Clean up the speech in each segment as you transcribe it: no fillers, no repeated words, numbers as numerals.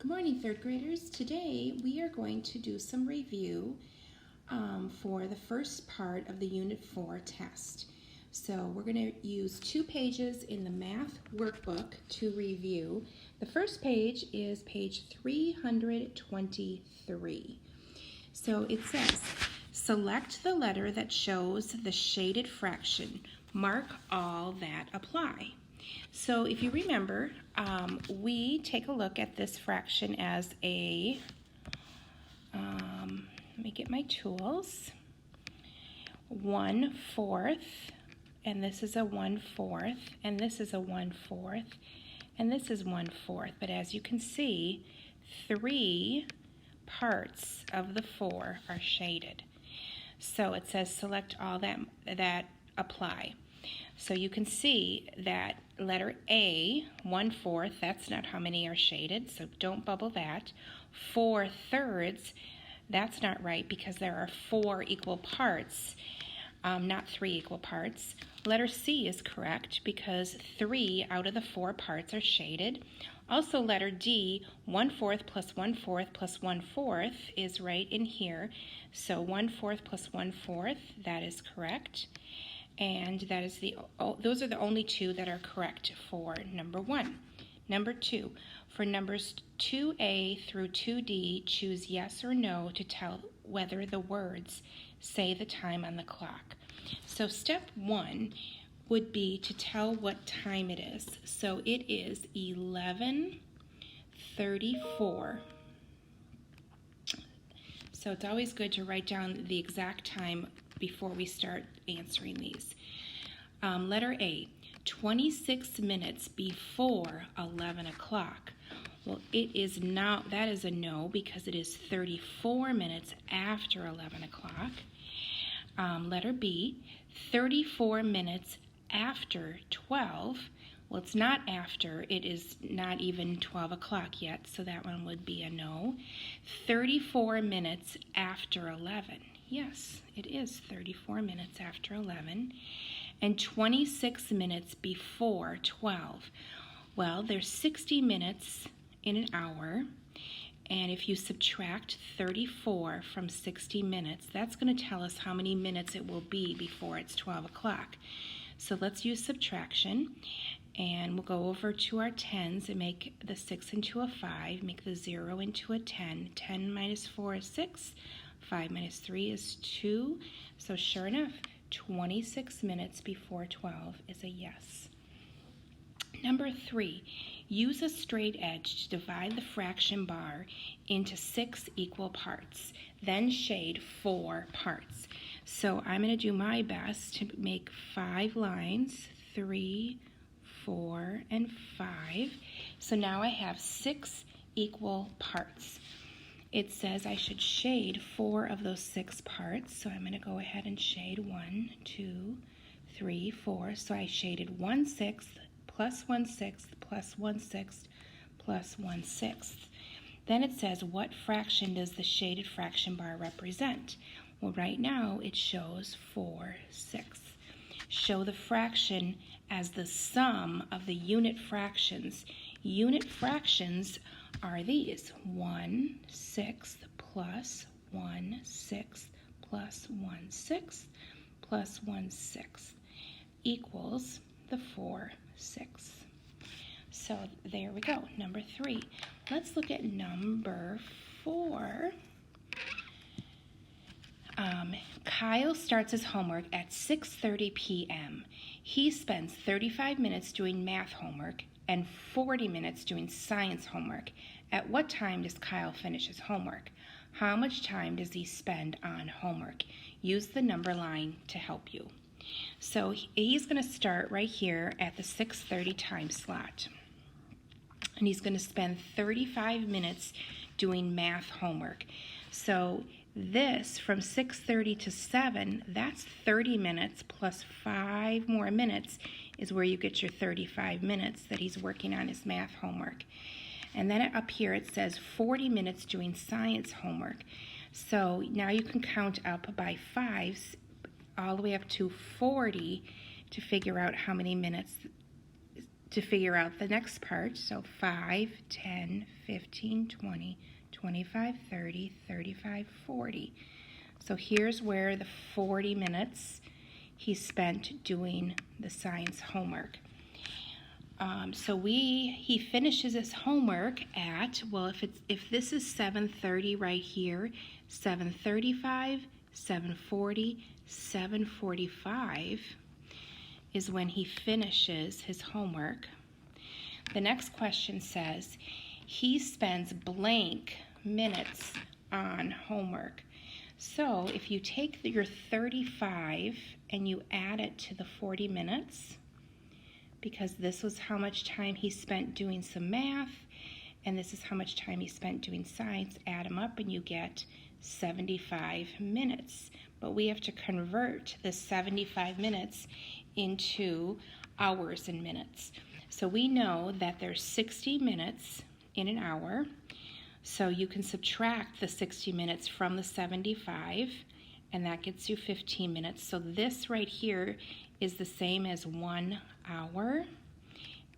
Good morning, third graders. Today we are going to do some review for the first part of the Unit 4 test. So we're going to use 2 pages in the math workbook to review. The first page is page 323. So it says, select the letter that shows the shaded fraction. Mark all that apply. So if you remember, we take a look at this fraction as a, let me get my tools, 1/4, and this is a 1/4, and this is a 1/4, and this is 1/4. But as you can see, 3 parts of the 4 are shaded. So it says select all that apply. So you can see that letter A, 1/4, that's not how many are shaded, so don't bubble that. 4/3, that's not right because there are 4 equal parts, not 3 equal parts. Letter C is correct because 3 out of the 4 parts are shaded. Also letter D, 1/4 plus 1/4 plus 1/4 is right in here. So 1/4 plus 1/4, that is correct. And that is those are the only 2 that are correct for number 1. Number 2, for numbers 2A through 2D, choose yes or no to tell whether the words say the time on the clock. So step 1 would be to tell what time it is. So it is 11:34. So it's always good to write down the exact time before we start answering these. Letter A, 26 minutes before 11 o'clock. Well, it is now, that is a no because it is 34 minutes after 11 o'clock. Letter B, 34 minutes after 12. Well, it's not after, it is not even 12 o'clock yet, so that one would be a no. 34 minutes after 11. Yes, it is 34 minutes after 11. And 26 minutes before 12. Well, there's 60 minutes in an hour, and if you subtract 34 from 60 minutes, that's going to tell us how many minutes it will be before it's 12 o'clock. So let's use subtraction, and we'll go over to our tens and make the 6 into a 5, make the 0 into a 10. 10 minus 4 is 6, 5 minus 3 is 2, so sure enough, 26 minutes before 12 is a yes. Number 3, use a straight edge to divide the fraction bar into 6 equal parts, then shade 4 parts. So I'm going to do my best to make 5 lines, 3, 4, and 5. So now I have 6 equal parts. It says I should shade 4 of those 6 parts, so I'm going to go ahead and shade 1, 2, 3, 4. So I shaded 1/6 plus 1/6 plus 1/6 plus 1/6. Then it says, what fraction does the shaded fraction bar represent? Well, right now it shows 4/6. Show the fraction as the sum of the unit fractions. Unit fractions are these: 1/6 plus 1/6 plus 1/6 plus 1/6 equals the 4/6. So there we go, number 3. Let's look at number 4. Kyle starts his homework at 6:30 p.m. He spends 35 minutes doing math homework and 40 minutes doing science homework. At what time does Kyle finish his homework? How much time does he spend on homework? Use the number line to help you. So he's going to start right here at the 6:30 time slot. And he's going to spend 35 minutes doing math homework. So this, from 6:30 to 7, that's 30 minutes plus 5 more minutes is where you get your 35 minutes that he's working on his math homework. And then up here it says 40 minutes doing science homework. So now you can count up by 5s all the way up to 40 to figure out how many minutes to figure out the next part. So 5, 10, 15, 20, 25, 30, 35, 40. So here's where the 40 minutes he spent doing the science homework. He finishes his homework at, well, if this is 7:30 right here, 7:35, 7:40, 7:45 is when he finishes his homework. The next question says, he spends blank minutes on homework. So if you take your 35 and you add it to the 40 minutes, because this was how much time he spent doing some math, and this is how much time he spent doing science, add them up and you get 75 minutes. But we have to convert the 75 minutes into hours and minutes. So we know that there's 60 minutes in an hour. So you can subtract the 60 minutes from the 75, and that gets you 15 minutes. So this right here is the same as 1 hour,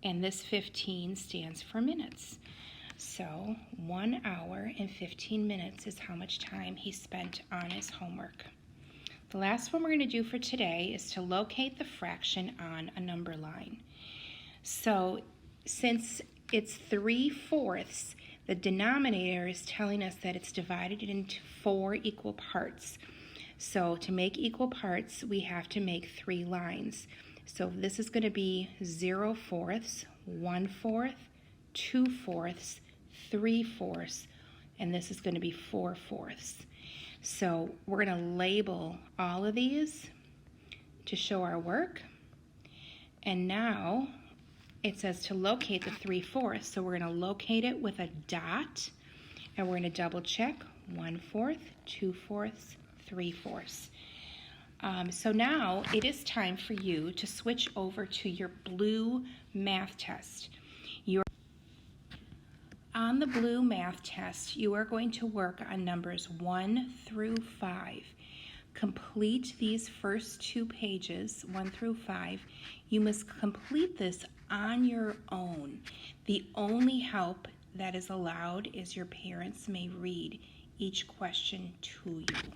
and this 15 stands for minutes. So 1 hour and 15 minutes is how much time he spent on his homework. The last one we're going to do for today is to locate the fraction on a number line. So since it's 3/4, the denominator is telling us that it's divided into 4 equal parts. So to make equal parts, we have to make 3 lines. So this is going to be 0/4, 1/4, 2/4, 3/4, and this is going to be 4/4. So we're going to label all of these to show our work. And now it says to locate the 3/4, so we're going to locate it with a dot, and we're going to double check 1/4, 2/4, 3/4. So now it is time for you to switch over to your blue math test. On the blue math test, you are going to work on numbers 1 through 5. Complete these first 2 pages, 1 through 5. You must complete this on your own. The only help that is allowed is your parents may read each question to you.